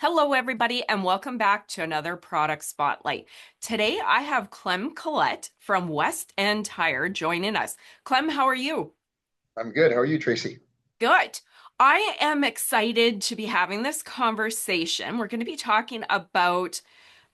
Hello, everybody, and welcome back to another product spotlight. Today, I have Clem Collette from West End Tire joining us. Clem, how are you? I'm good. How are you, Tracy? Good. I am excited to be having this conversation. We're going to be talking about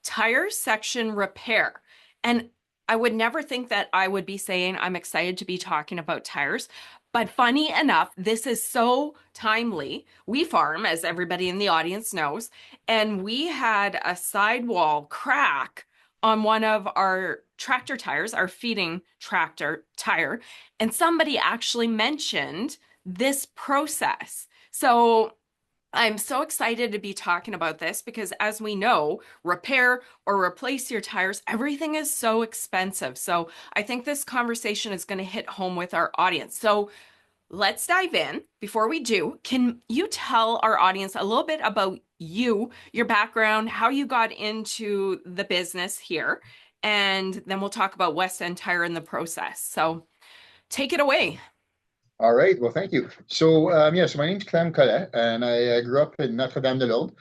tire section repair. And I would never think that I would be saying I'm excited to be talking about tires. But funny enough, this is so timely. We farm, as everybody in the audience knows, and we had a sidewall crack on one of our tractor tires, our feeding tractor tire, and somebody actually mentioned this process. So I'm so excited to be talking about this because, as we know, repair or replace your tires, everything is so expensive. So I think this conversation is going to hit home with our audience. So let's dive in. Before we do, can you tell our audience a little bit about you, your background, how you got into the business here, and then we'll talk about West End Tire in the process. So take it away. All right. Well, thank you. So my name's Clem Collet, and I grew up in Notre-Dame-de-Lode.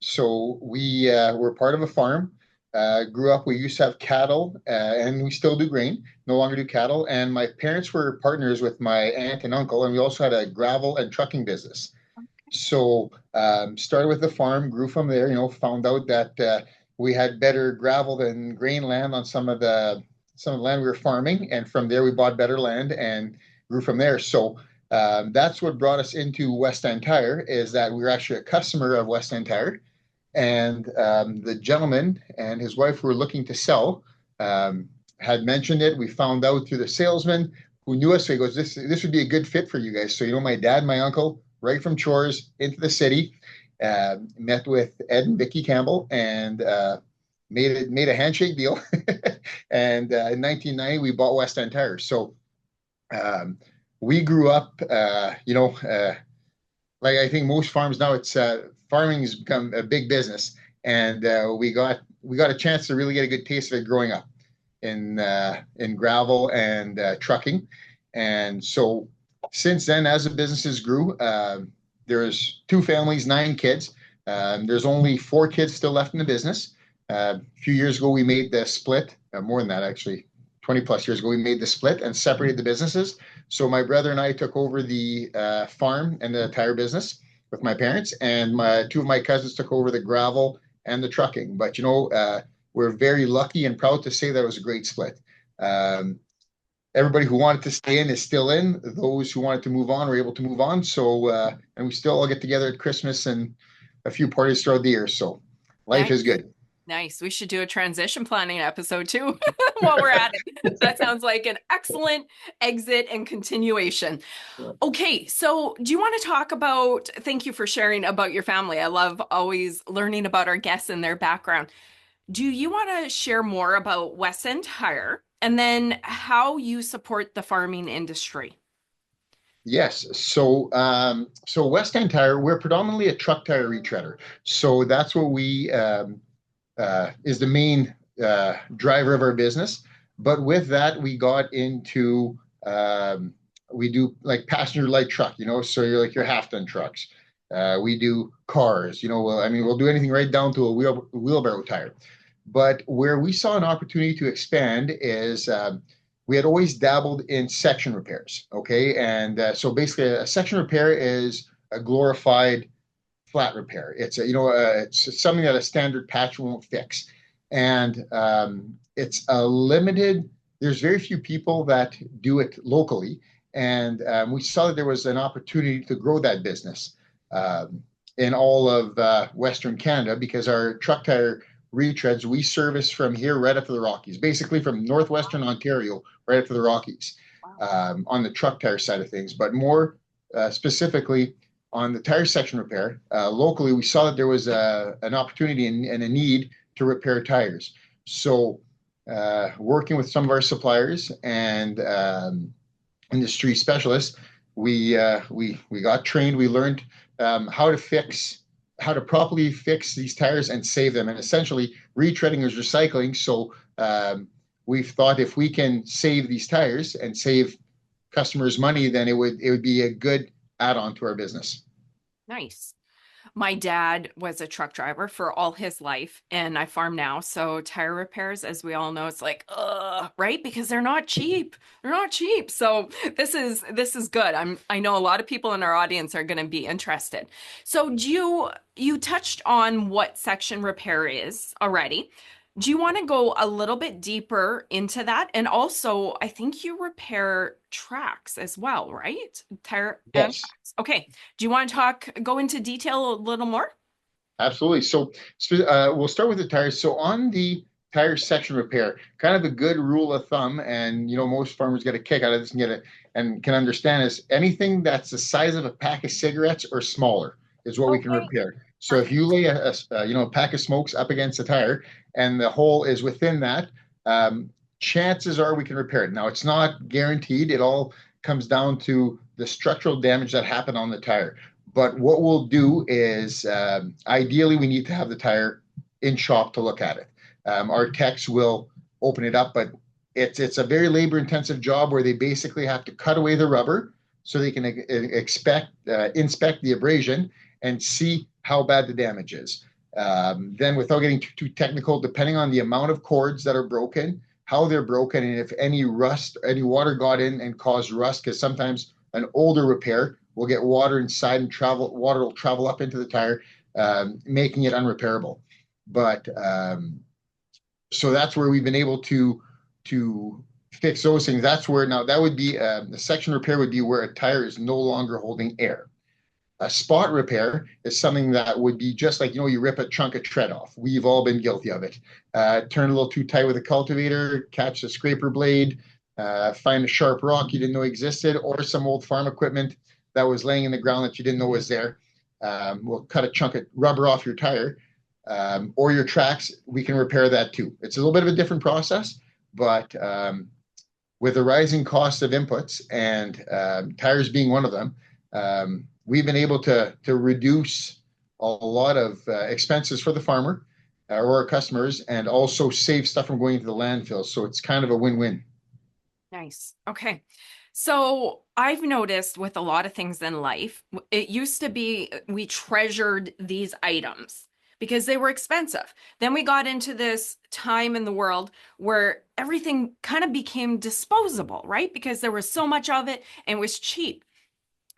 So we were part of a farm. Grew up, we used to have cattle, and we still do grain, no longer do cattle. And my parents were partners with my aunt and uncle, and we also had a gravel and trucking business. Started with the farm, grew from there, found out that we had better gravel than grain land on some of the land we were farming, and from there we bought better land and grew from there. That's what brought us into West End Tire, is that we were actually a customer of West End Tire, and the gentleman and his wife who were looking to sell had mentioned it. We found out through the salesman who knew us. So he goes, "This would be a good fit for you guys." So my dad, my uncle, right from chores into the city, met with Ed and Vicky Campbell, and made a handshake deal. And in 1990, we bought West End Tire. We grew up, like I think most farms now, it's farming has become a big business, and we got a chance to really get a good taste of it growing up in gravel and trucking. And so since then, as the businesses grew, there's two families, 9 kids. There's only 4 kids still left in the business. A few years ago, we made the split, more than that, actually, 20 plus years ago, we made the split and separated the businesses. So my brother and I took over the farm and the tire business with my parents, and two of my cousins took over the gravel and the trucking. But we're very lucky and proud to say that it was a great split. Everybody who wanted to stay in is still in. Those who wanted to move on were able to move on. And we still all get together at Christmas and a few parties throughout the year. So life is Nice. good. Nice. We should do a transition planning episode too while we're at it. That sounds like an excellent exit and continuation. Okay, so do you want to talk about, thank you for sharing about your family. I love always learning about our guests and their background. Do you want to share more about West End Tire and then how you support the farming industry? Yes. So West End Tire, we're predominantly a truck tire retreader. So that's what we is the main driver of our business. But with that, we got into we do like passenger light truck, so you're like your half ton trucks. We do cars, we'll do anything right down to a wheelbarrow tire. But where we saw an opportunity to expand is we had always dabbled in section repairs. Okay. And so basically, a section repair is a glorified flat repair. It's something that a standard patch won't fix. And it's a limited, there's very few people that do it locally. And we saw that there was an opportunity to grow that business in all of Western Canada, because our truck tire retreads, we service from here right up to the Rockies, basically from northwestern Ontario right up to the Rockies, on the truck tire side of things. But more specifically on the tire section repair, locally, we saw that there was an opportunity and a need to repair tires. So working with some of our suppliers and industry specialists, we got trained. We learned how to properly fix these tires and save them. And essentially, retreading is recycling. So we've thought, if we can save these tires and save customers money, then it would be a good add-on to our business. Nice. My dad was a truck driver for all his life, and I farm now. So tire repairs, as we all know, it's like, right? Because they're not cheap. They're not cheap. So this is good. I know a lot of people in our audience are going to be interested. So you touched on what section repair is already. Do you want to go a little bit deeper into that? And also, I think you repair tracks as well, right? Tire and Yes. tracks. Okay. Do you want to go into detail a little more? Absolutely. We'll start with the tires. So on the tire section repair, kind of a good rule of thumb, and most farmers get a kick out of this and can understand is anything that's the size of a pack of cigarettes or smaller is what we can Okay, repair. So if you perfect. lay a pack of smokes up against the tire and the hole is within that, chances are we can repair it. Now it's not guaranteed. It all comes down to the structural damage that happened on the tire. But what we'll do is ideally we need to have the tire in shop to look at it. Our techs will open it up, but it's a very labor intensive job where they basically have to cut away the rubber so they can inspect the abrasion and see how bad the damage is. Then, without getting too technical, depending on the amount of cords that are broken, how they're broken, and if any rust, any water got in and caused rust, because sometimes an older repair will get water inside and water will travel up into the tire, making it unrepairable. But so that's where we've been able to fix those things. That's where now that would be the section repair would be where a tire is no longer holding air. A spot repair is something that would be just like, you rip a chunk of tread off. We've all been guilty of it. Turn a little too tight with a cultivator, catch a scraper blade, find a sharp rock you didn't know existed, or some old farm equipment that was laying in the ground that you didn't know was there. We'll cut a chunk of rubber off your tire or your tracks. We can repair that too. It's a little bit of a different process, but with the rising cost of inputs and tires being one of them, we've been able to reduce a lot of expenses for the farmer or our customers and also save stuff from going into the landfill. So it's kind of a win-win. Nice. Okay. So I've noticed with a lot of things in life, it used to be we treasured these items because they were expensive. Then we got into this time in the world where everything kind of became disposable, right? Because there was so much of it and it was cheap.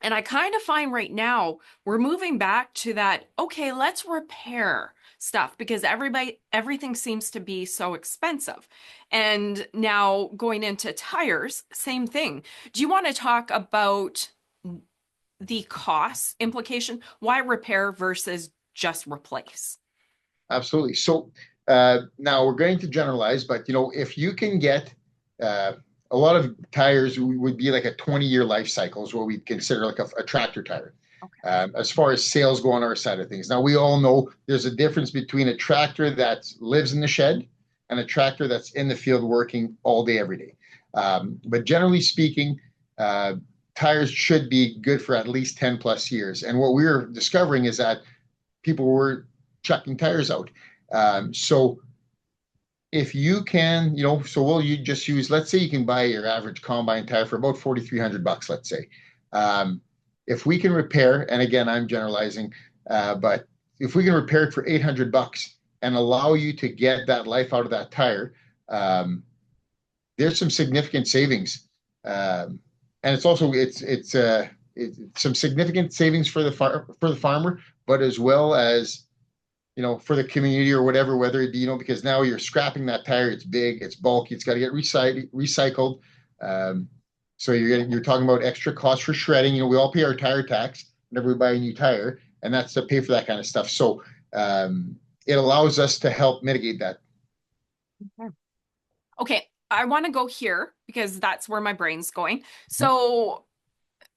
And I kind of find right now we're moving back to that, okay, let's repair stuff because everything seems to be so expensive. And now going into tires, same thing. Do you want to talk about the cost implication? Why repair versus just replace? Absolutely. So now we're going to generalize, but if you can get uh, a lot of tires would be like a 20-year life cycle is what we consider like a tractor tire. Okay. As far as sales go on our side of things. Now we all know there's a difference between a tractor that lives in the shed and a tractor that's in the field working all day, every day. But generally speaking, uh, tires should be good for at least 10 plus years. And what we're discovering is that people were chucking tires out. So if you can, so will you just use, let's say you can buy your average combine tire for about 4,300 bucks, let's say. Um, if we can repair, and again, I'm generalizing, but if we can repair it for 800 bucks and allow you to get that life out of that tire, um, there's some significant savings. And it's also, it's some significant savings for the farmer, but as well as for the community or whatever, whether it be, because now you're scrapping that tire, it's big, it's bulky, it's got to get recycled. Um, so you're talking about extra costs for shredding. We all pay our tire tax whenever we buy a new tire, and that's to pay for that kind of stuff. So it allows us to help mitigate that. Okay. Okay, I want to go here because that's where my brain's going. So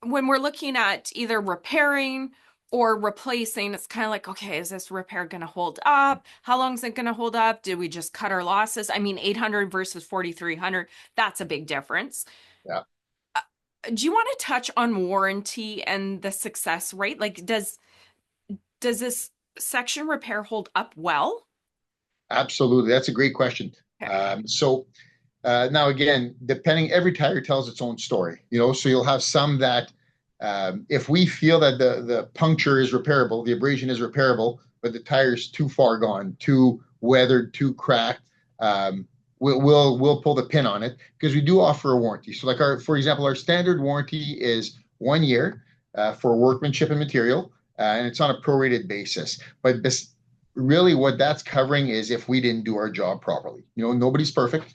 when we're looking at either repairing or replacing, it's kind of like, okay, is this repair going to hold up? How long is it going to hold up? Did we just cut our losses? I mean, 800 versus 4,300, that's a big difference. Yeah, Do you want to touch on warranty and the success rate? Like, does this section repair hold up well? absolutely. That's a great question. Okay. So now again, depending, every tire tells its own story. So you'll have some that If we feel that the puncture is repairable, the abrasion is repairable, but the tire's too far gone, too weathered, too cracked, we'll pull the pin on it because we do offer a warranty. So, like for example, our standard warranty is 1 year for workmanship and material, and it's on a prorated basis. But this really what that's covering is if we didn't do our job properly. Nobody's perfect.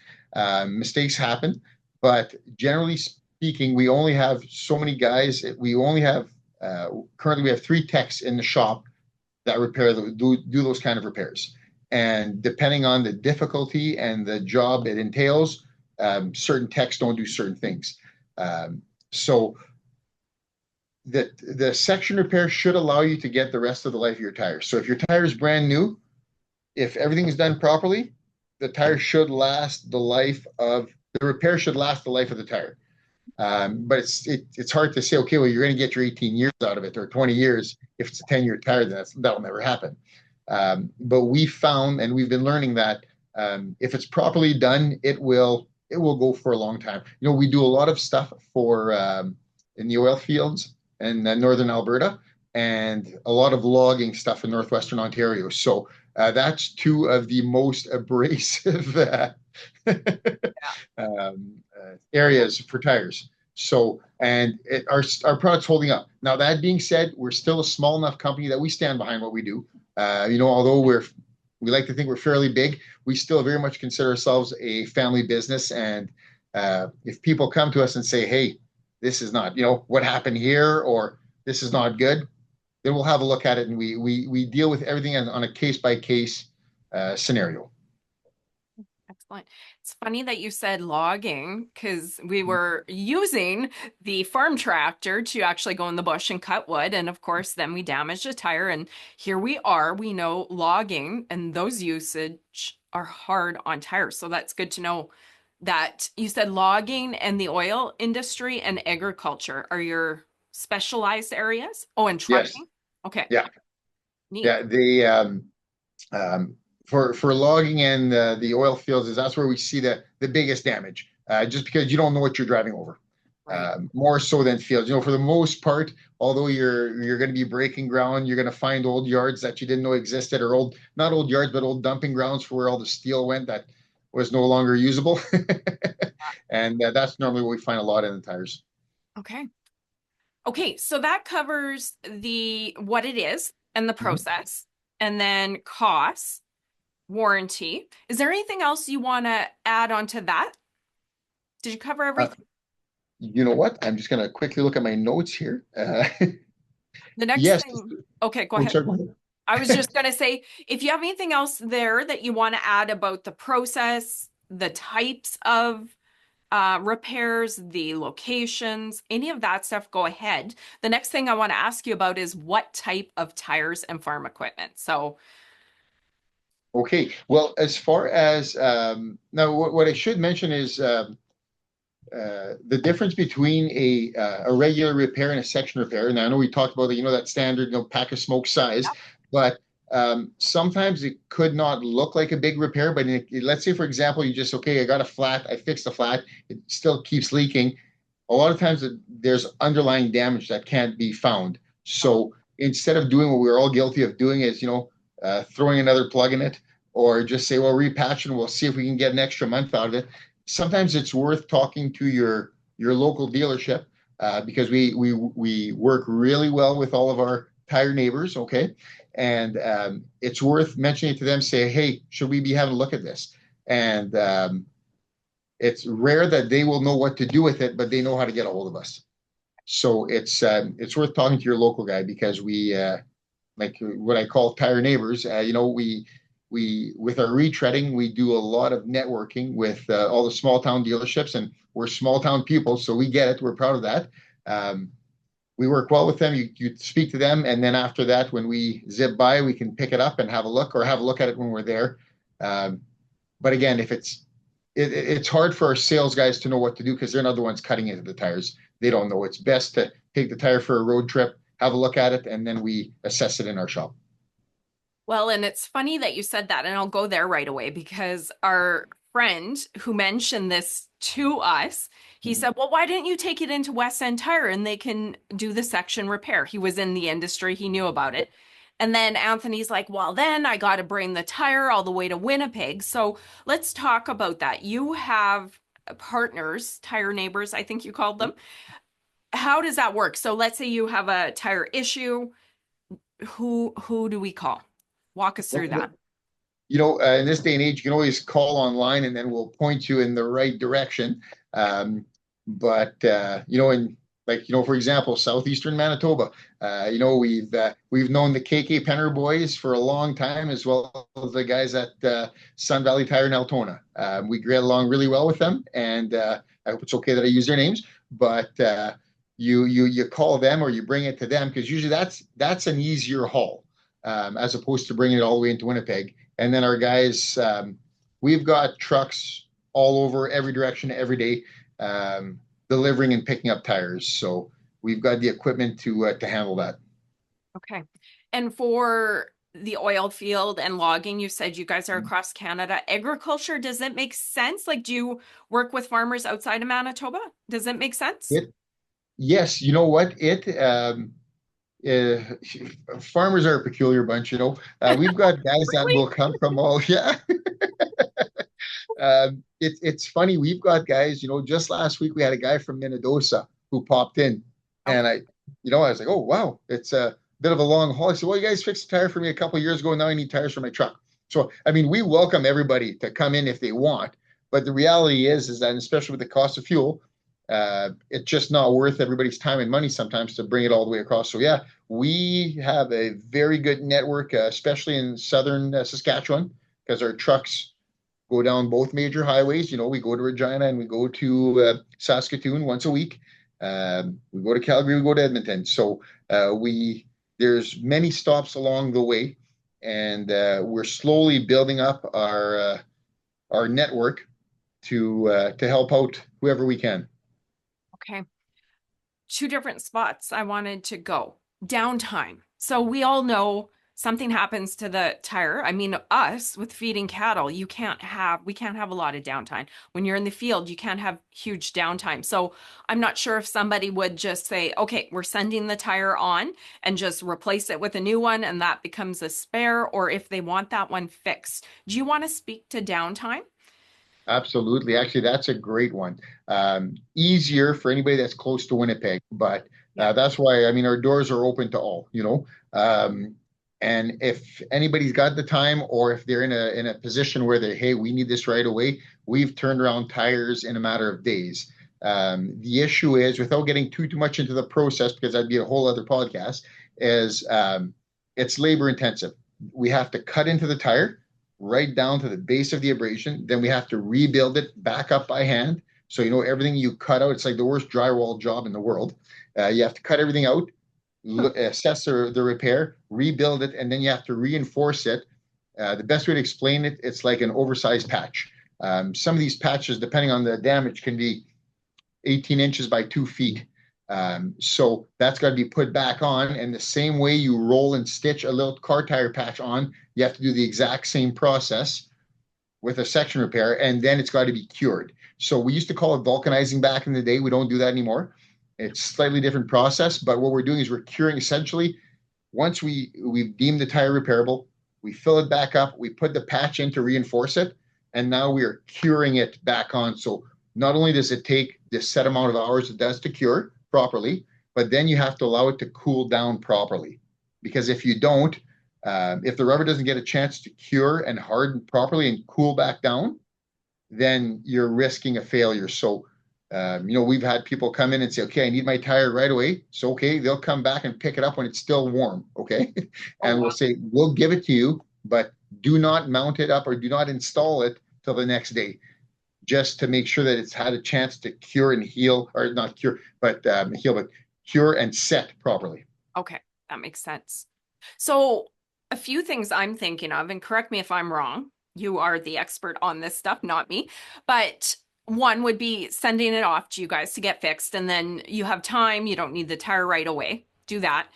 Mistakes happen, but generally speaking, we only have so many guys. We only have currently we have 3 techs in the shop that do those kind of repairs. And depending on the difficulty and the job it entails, certain techs don't do certain things. So the section repair should allow you to get the rest of the life of your tires. So if your tire is brand new, if everything is done properly, the tire should last the repair should last the life of the tire. But it's hard to say, okay, well, you're going to get your 18 years out of it or 20 years. If it's a 10-year tire, then that'll never happen. But we found, and we've been learning that if it's properly done, it will go for a long time. We do a lot of stuff for in the oil fields in northern Alberta and a lot of logging stuff in northwestern Ontario. So that's 2 of the most abrasive areas for tires. So, and our product's holding up. Now, that being said, we're still a small enough company that we stand behind what we do. Although we like to think we're fairly big, we still very much consider ourselves a family business. And if people come to us and say, "Hey, this is not, what happened here," or "This is not good," then we'll have a look at it, and we deal with everything on a case by case scenario. Excellent. It's funny that you said logging because we were using the farm tractor to actually go in the bush and cut wood. And of course, then we damaged a tire. And here we are. We know logging and those usage are hard on tires. So that's good to know that you said logging and the oil industry and agriculture are your specialized areas. Oh, and Yes. trucking. Okay, Yeah. neat. Yeah. Um, for logging and the oil fields that's where we see the biggest damage, just because you don't know what you're driving over, Right. more so than fields. For the most part, although you're going to be breaking ground, you're going to find old yards that you didn't know existed, or not old yards, but old dumping grounds for where all the steel went that was no longer usable. And that's normally what we find a lot in the tires. Okay. Okay, so that covers the what it is and the Mhm. process, and then costs, warranty. Is there anything else you want to add on to that? Did you cover Uh, everything? you know what? I'm just going to quickly look at my notes here. The next Yes. thing, okay, go Oh, ahead. sorry, go I was ahead. just going to say, if you have anything else there that you want to add about the process, the types of repairs, the locations, any of that stuff, go ahead. The next thing I want to ask you about is what type of tires and farm equipment. So, Okay. Well, as far as now, what I should mention is the difference between a regular repair and a section repair. And I know we talked about that standard pack of smoke size, but sometimes it could not look like a big repair. But let's say, for example, you just okay, I got a flat, I fixed the flat, it still keeps leaking. A lot of times there's underlying damage that can't be found. So instead of doing what we're all guilty of doing is throwing another plug in it, or just say, well, repatch and we'll see if we can get an extra month out of it. Sometimes it's worth talking to your local dealership, because we work really well with all of our tire neighbors. Okay, and it's worth mentioning to them. Say, hey, should we be having a look at this? And it's rare that they will know what to do with it, but they know how to get a hold of us. So it's worth talking to your local guy, because we like what I call tire neighbors. We with our retreading, we do a lot of networking with all the small town dealerships, and we're small town people, so we get it. We're proud of that. Um, we work well with them. You speak to them, and then after that, when we zip by, we can pick it up and have a look, or have a look at it when we're there. Um, but again, if it's hard for our sales guys to know what to do, because they're not the ones cutting into the tires. They don't know. It's best to take the tire for a road trip, have a look at it, and then we assess it in our shop. well, and it's funny that you said that, and I'll go there right away because our friend who mentioned this to us. He Mhm. said, well, why didn't you take it into West End Tire and they can do the section repair? He was in the industry, he knew about it. And then Anthony's like, well, then I got to bring the tire all the way to Winnipeg. So let's talk about that. You have partners, tire neighbors, I think you called them. How does that work? So let's say you have a tire issue. Who do we call? Walk us through that. In this day and age, you can always call online and then we'll point you in the right direction. In for example, southeastern Manitoba, we've known the KK Penner boys for a long time, as well as the guys at Sun Valley Tire in Altona. We get along really well with them, and I hope it's okay that I use their names. But you call them or you bring it to them because usually that's an easier haul as opposed to bringing it all the way into Winnipeg. And then our guys, we've got trucks all over every direction every day, delivering and picking up tires. So we've got the equipment to handle that. Okay. And for the oil field and logging, you said you guys are across Canada. Agriculture, does it make sense? Like, do you work with farmers outside of Manitoba? Does it make sense? It, yes, you know what? Uh, Farmers are a peculiar bunch, you know. We've got guys that Really? will come from all, yeah. It's funny. We've got guys, just last week we had a guy from Minnedosa who popped in, and Okay. I was like, oh wow, it's a bit of a long haul. I said, well, you guys fixed a tire for me a couple of years ago. Now I need tires for my truck. So I mean, we welcome everybody to come in if they want, but the reality is that especially with the cost of fuel, it's just not worth everybody's time and money sometimes to bring it all the way across. So yeah, we have a very good network, especially in southern Saskatchewan, because our trucks go down both major highways. We go to Regina and we go to Saskatoon once a week. We go to Calgary, we go to Edmonton. So there's many stops along the way, and we're slowly building up our network to help out whoever we can. Okay. Two different spots I wanted to go. Downtime. So we all know something happens to the tire. I mean, us with feeding cattle, we can't have a lot of downtime. When you're in the field, you can't have huge downtime. So I'm not sure if somebody would just say, okay, we're sending the tire on and just replace it with a new one and that becomes a spare, or if they want that one fixed. Do you want to speak to downtime? Absolutely. Actually, that's a great one. Easier for anybody that's close to Winnipeg, but Yeah. that's why, I mean, our doors are open to all. And if anybody's got the time or if they're in a position where hey, we need this right away, we've turned around tires in a matter of days. The issue is, without getting too much into the process, because that'd be a whole other podcast, is it's labor intensive. We have to cut into the tire right down to the base of the abrasion. Then we have to rebuild it back up by hand. So, everything you cut out, it's like the worst drywall job in the world. You have to cut everything out, assess the repair, rebuild it, and then you have to reinforce it. The best way to explain it, it's like an oversized patch. Some of these patches, depending on the damage, can be 18 inches by 2 feet. So that's got to be put back on. And the same way you roll and stitch a little car tire patch on, you have to do the exact same process with a section repair, and then it's got to be cured. So we used to call it vulcanizing back in the day. We don't do that anymore. It's a slightly different process, but what we're doing is we're curing essentially. Once we've deemed the tire repairable, we fill it back up, we put the patch in to reinforce it, and now we are curing it back on. So not only does it take the set amount of hours it does to cure properly, but then you have to allow it to cool down properly. Because if you don't, if the rubber doesn't get a chance to cure and harden properly and cool back down, then you're risking a failure. So, we've had people come in and say, okay, I need my tire right away. So, okay, they'll come back and pick it up when it's still warm. Okay. Oh, And we'll wow. say, we'll give it to you, but do not mount it up or do not install it till the next day, just to make sure that it's had a chance to cure and heal, or not cure, but heal, but cure and set properly. Okay, that makes sense. So, a few things I'm thinking of, and correct me if I'm wrong. You are the expert on this stuff, not me. But one would be sending it off to you guys to get fixed, and then you have time, you don't need the tire right away. Do that.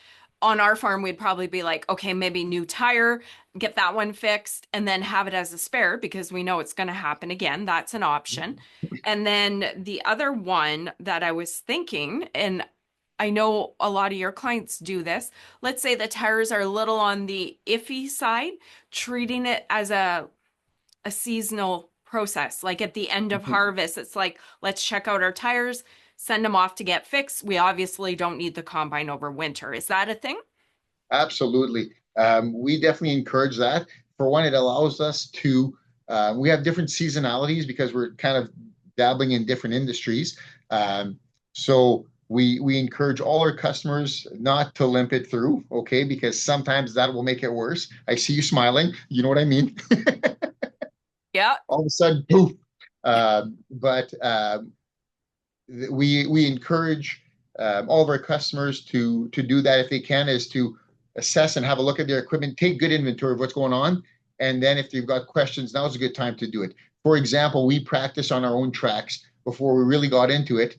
on our farm, we'd probably be like, okay, maybe new tire, get that one fixed, and then have it as a spare because we know it's going to happen again. That's an option. And then the other one that I was thinking, and I know a lot of your clients do this. Let's say the tires are a little on the iffy side, treating it as a seasonal process. Like at the end of harvest, it's like, let's check out our tires, send them off to get fixed. We obviously don't need the combine over winter. Is that a thing? Absolutely. We definitely encourage that. For one, it allows us to, we have different seasonalities because we're kind of dabbling in different industries. So we encourage all our customers not to limp it through, okay? Because sometimes that will make it worse. I see you smiling. You know what I mean? Yeah. All of a sudden, poof. But we encourage all of our customers to do that if they can, is to assess and have a look at their equipment, take good inventory of what's going on, and then if they've got questions, now is a good time to do it. For example, we practice on our own tracks before we really got into it.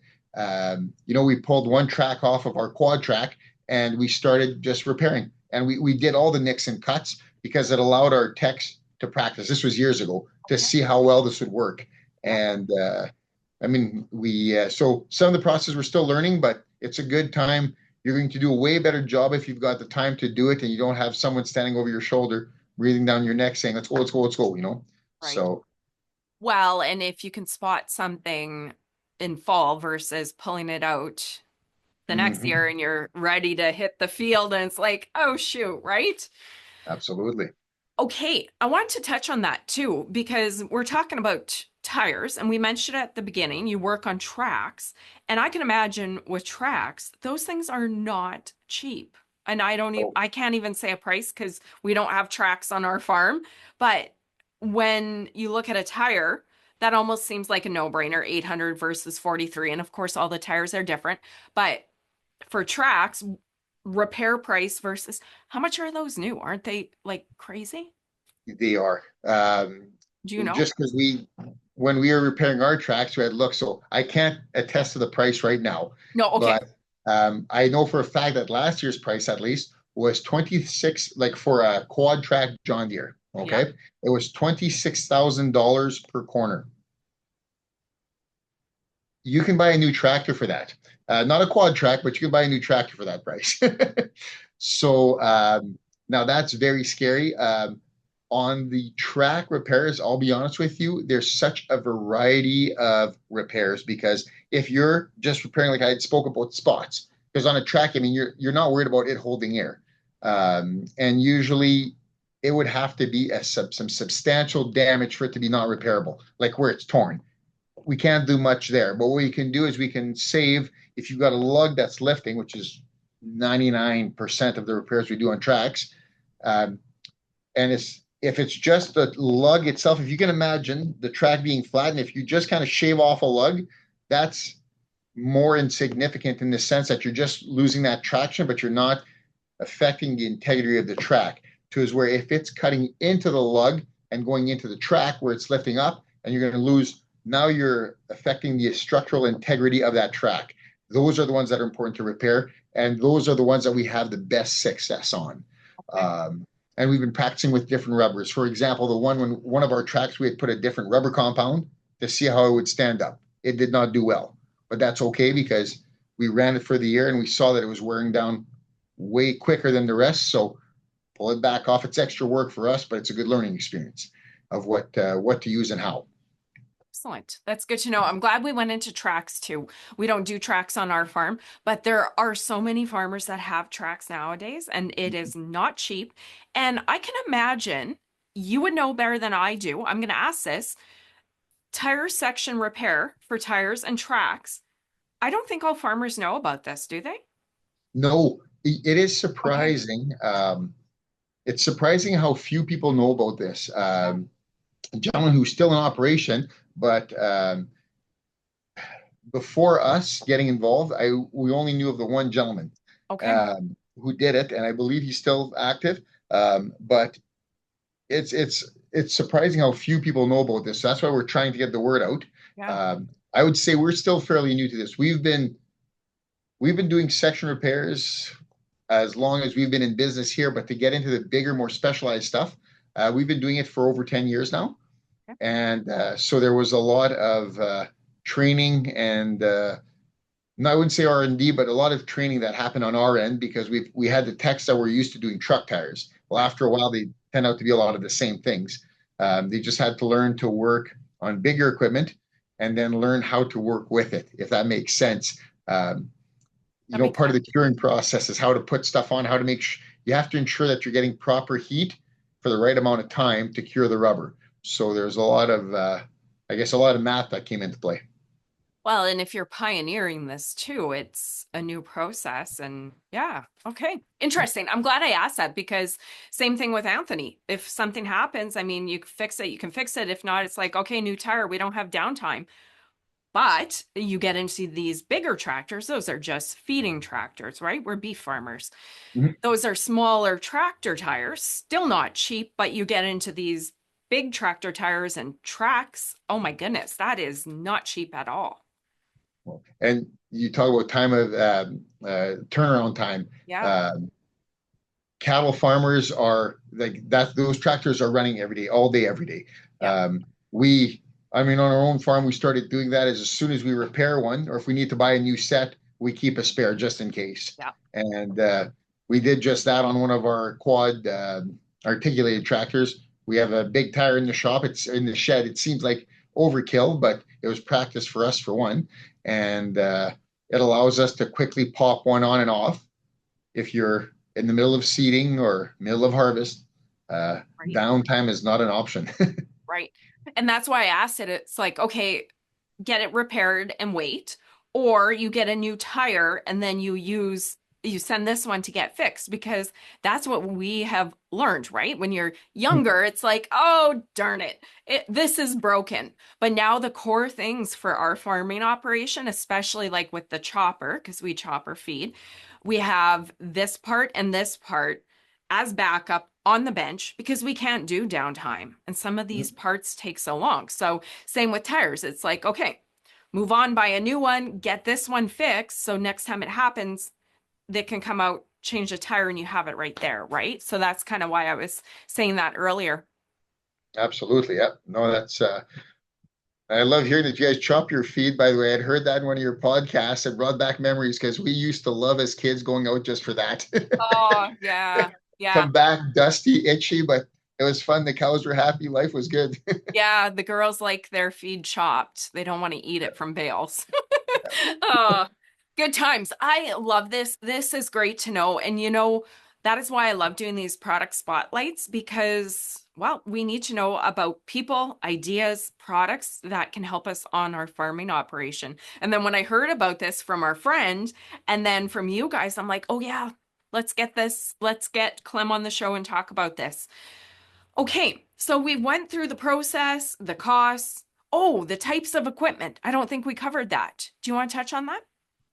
We pulled one track off of our quad track and we started just repairing. And we did all the nicks and cuts because it allowed our techs to practice. This was years ago to Okay. see how well this would work. Yeah. And I mean, so some of the process we're still learning, but it's a good time. You're going to do a way better job if you've got the time to do it and you don't have someone standing over your shoulder, breathing down your neck saying, let's go, let's go, let's go. Right. So, Well, and if you can spot something in fall versus pulling it out the next mhm, year and you're ready to hit the field and it's like, oh shoot, right? absolutely. Okay, I want to touch on that too, because we're talking about tires, and we mentioned at the beginning, you work on tracks, and I can imagine with tracks, those things are not cheap. And Oh, I can't even say a price because we don't have tracks on our farm. But when you look at a tire, that almost seems like a no-brainer, 800 versus 43. And of course, all the tires are different. But for tracks, repair price versus how much are those new? Aren't they like crazy? they are. Do you know? Just because when we were repairing our tracks, we had look, so I can't attest to the price right now, No, okay. but I know for a fact that last year's price at least was 26, like for a quad track John Deere. Yeah. Okay. It was $26,000 per corner. You can buy a new tractor for that. Not a quad track, but you can buy a new tractor for that price. So now that's very scary. On the track repairs, I'll be honest with you, there's such a variety of repairs because if you're just repairing, like I had spoke about spots, because on a track, I mean, you're not worried about it holding air, and usually it would have to be some substantial damage for it to be not repairable, like where it's torn. We can't do much there. But what we can do is we can save if you've got a lug that's lifting, which is 99% of the repairs we do on tracks. Um, and if it's just the lug itself, if you can imagine the track being flat, and if you just kind of shave off a lug, that's more insignificant in the sense that you're just losing that traction, but you're not affecting the integrity of the track. To is where if it's cutting into the lug and going into the track where it's lifting up, and you're going to lose, now you're affecting the structural integrity of that track. Those are the ones that are important to repair, and those are the ones that we have the best success on. Okay. And we've been practicing with different rubbers. For example, the one when one of our tracks we had put a different rubber compound to see how it would stand up. It did not do well, but that's okay because we ran it for the year and we saw that it was wearing down way quicker than the rest. So pull it back off. It's extra work for us, but it's a good learning experience of what to use and how. Excellent. That's good to know. I'm glad we went into tracks too. We don't do tracks on our farm, but there are so many farmers that have tracks nowadays, and it is not cheap. And I can imagine you would know better than I do. I'm going to ask this tire section repair for tires and tracks. I don't think all farmers know about this, do they? No, it is Okay. surprising. It's surprising how few people know about this. Yeah. A gentleman who's still in operation, but before us getting involved, we only knew of the one gentleman Okay. who did it, and I believe he's still active. But it's surprising how few people know about this. So that's why we're trying to get the word out. Yeah. I would say we're still fairly new to this. We've been doing section repairs. as long as we've been in business here, but to get into the bigger, more specialized stuff, we've been doing it for over 10 years now. And so there was a lot of training and I wouldn't say R&D, but a lot of training that happened on our end because we had the techs that were used to doing truck tires. Well, Right. after a while, they tend out to be a lot of the same things. They just had to learn to work on bigger equipment and then learn how to work with it, if that makes sense. Um, That makes Part of sense. the curing process is how to put stuff on, how to you have to ensure that you're getting proper heat for the right amount of time to cure the rubber. So there's a lot of, I guess, a lot of math that came into play. Well, and if you're pioneering this too, it's a new process. And yeah, okay. Interesting. I'm glad I asked that because same thing with Anthony. If something happens, I mean, you can fix it, you can fix it. If not, it's like, okay, new tire, we don't have downtime. But you get into these bigger tractors, those are just feeding tractors, right? We're beef farmers. Mhm. Those are smaller tractor tires, still not cheap, but you get into these big tractor tires and tracks. Oh my goodness, that is not cheap at all. And you talk about time of turnaround time. Yeah. Uh, Cattle farmers are like that. Those tractors are running every day, all day, every day. Yeah. We, I mean, on our own farm, we started doing that as soon as we repair one, or if we need to buy a new set, we keep a spare just in case. Yeah. And we did just that on one of our quad articulated tractors. We have a big tire in the shop. It's in the shed. It seems like overkill, but it was practice for us for one, and it allows us to quickly pop one on and off if you're in the middle of seeding or middle of harvest. Uh, Right. Downtime is not an option. Right. And that's why I asked it. It's like, okay, get it repaired and wait, or you get a new tire and then you send this one to get fixed because that's what we have learned, right? When you're younger, it's like, oh, darn this is broken. But now the core things for our farming operation, especially like with the chopper, because we chopper feed, we have this part and this part as backup on the bench because we can't do downtime. And some of these parts take so long. So same with tires. It's like, okay, move on, buy a new one, get this one fixed. So next time it happens, they can come out, change the tire, and you have it right there, right? So that's kind of why I was saying that earlier. Absolutely. Yep. No, that's I love hearing that you guys chop your feed. By the way, I'd heard that in one of your podcasts. It brought back memories because we used to love as kids going out just for that. Oh, yeah. Yeah. Come back dusty, itchy, but it was fun. The cows were happy. Life was good. Yeah. The girls like their feed chopped. They don't want to eat it from bales. Oh, good times. I love this. This is great to know. And that is why I love doing these product spotlights because, well, we need to know about people, ideas, products that can help us on our farming operation. And then when I heard about this from our friend and then from you guys, I'm like, oh, yeah, let's get Clem on the show and talk about this. Okay, so we went through the process, the costs. Oh, the types of equipment. I don't think we covered that. Do you want to touch on that?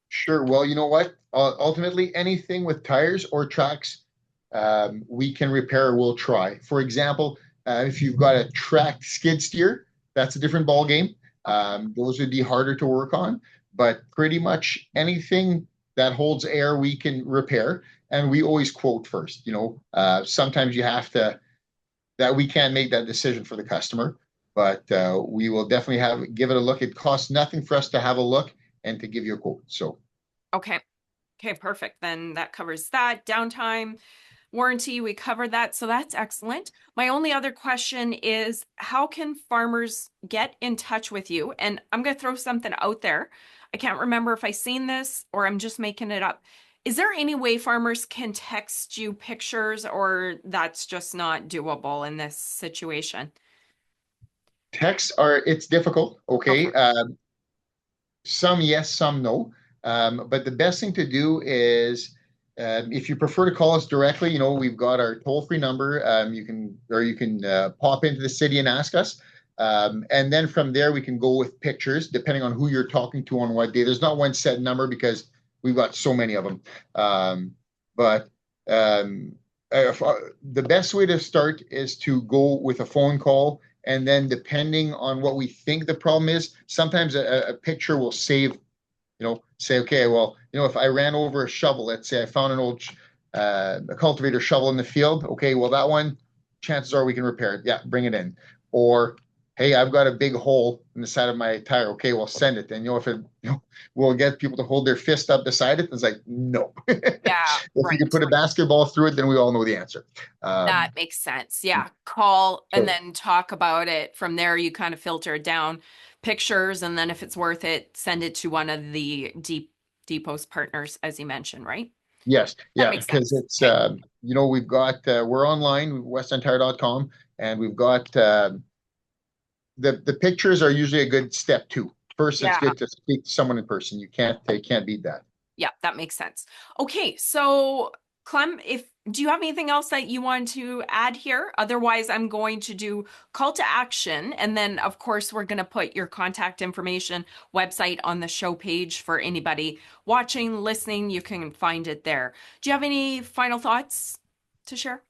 Sure. Well, you know what? Ultimately, anything with tires or tracks, we can repair. We'll try. For example, if you've got a tracked skid steer, that's a different ball game. Okay. Those would be harder to work on, but pretty much anything that holds air, we can repair. And we always quote first. Sometimes you have to that we can't make that decision for the customer, but we will definitely give it a look. It costs nothing for us to have a look and to give you a quote. So Okay. Okay, perfect. Then that covers that. Downtime, warranty, we covered that. So that's excellent. My only other question is how can farmers get in touch with you? And I'm going to throw something out there. I can't remember if I seen this or I'm just making it up. Is there any way farmers can text you pictures or that's just not doable in this situation? texts are it's difficult. Okay. Okay, some yes, some no. But the best thing to do is if you prefer to call us directly, we've got our toll-free number. You can pop into the city and ask us. And then from there, we can go with pictures, depending on who you're talking to on what day. There's not one set number because we've got so many of them. But if, The best way to start is to go with a phone call. And then depending on what we think the problem is, sometimes a picture will save, say, okay, well, if I ran over a shovel, let's say I found an old a cultivator shovel in the field. Okay, well, that one, chances are we can repair it. Yeah, bring it in. Or, hey, I've got a big hole in the side of my tire. Okay, well, send it. And if it, we'll get people to hold their fist up beside it. It's like, no. Yeah, If you could right. put a basketball through it, then we all know the answer. That makes sense. Yeah. Call and So then talk about it. From there, you kind of filter it down, pictures, and then if it's worth it, send it to one of the Depot's partners, as you mentioned, right? yes, That yeah, makes because sense. it's Okay. we've got we're online, westentire.com, and we've got the pictures are usually a good step two. First, it's Yeah. good to speak to someone in person. You can't beat that. Yeah, that makes sense. Okay, so Clem, if do you have anything else that you want to add here? Otherwise, I'm going to do call to action, and then of course we're going to put your contact information, website on the show page for anybody watching, listening. You can find it there. Do you have any final thoughts to share?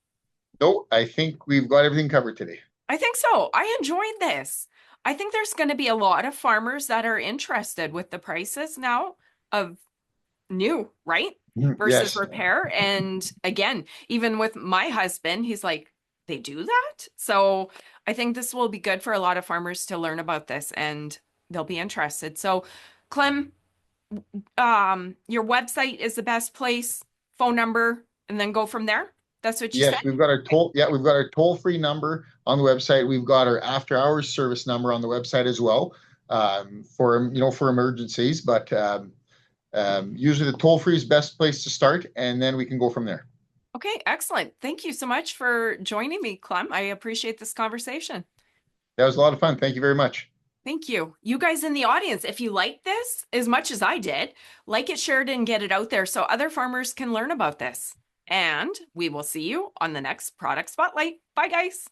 No, I think we've got everything covered today. I think so. I enjoyed this. I think there's going to be a lot of farmers that are interested with the prices now of new, right? Mhm. Versus Yes, repair. And again, even with my husband, he's like, they do that? So I think this will be good for a lot of farmers to learn about this and they'll be interested. So, Clem, your website is the best place, phone number, and then go from there. That's what you said? yes, we've got our toll-free number on the website. We've got our after-hours service number on the website as well, for emergencies. But usually the toll-free is best place to start, and then we can go from there. Okay, excellent. Thank you so much for joining me, Clem. I appreciate this conversation. That was a lot of fun. Thank you very much. Thank you. You guys in the audience, if you like this as much as I did, like it, share it, and get it out there so other farmers can learn about this. And we will see you on the next product spotlight. Bye, guys.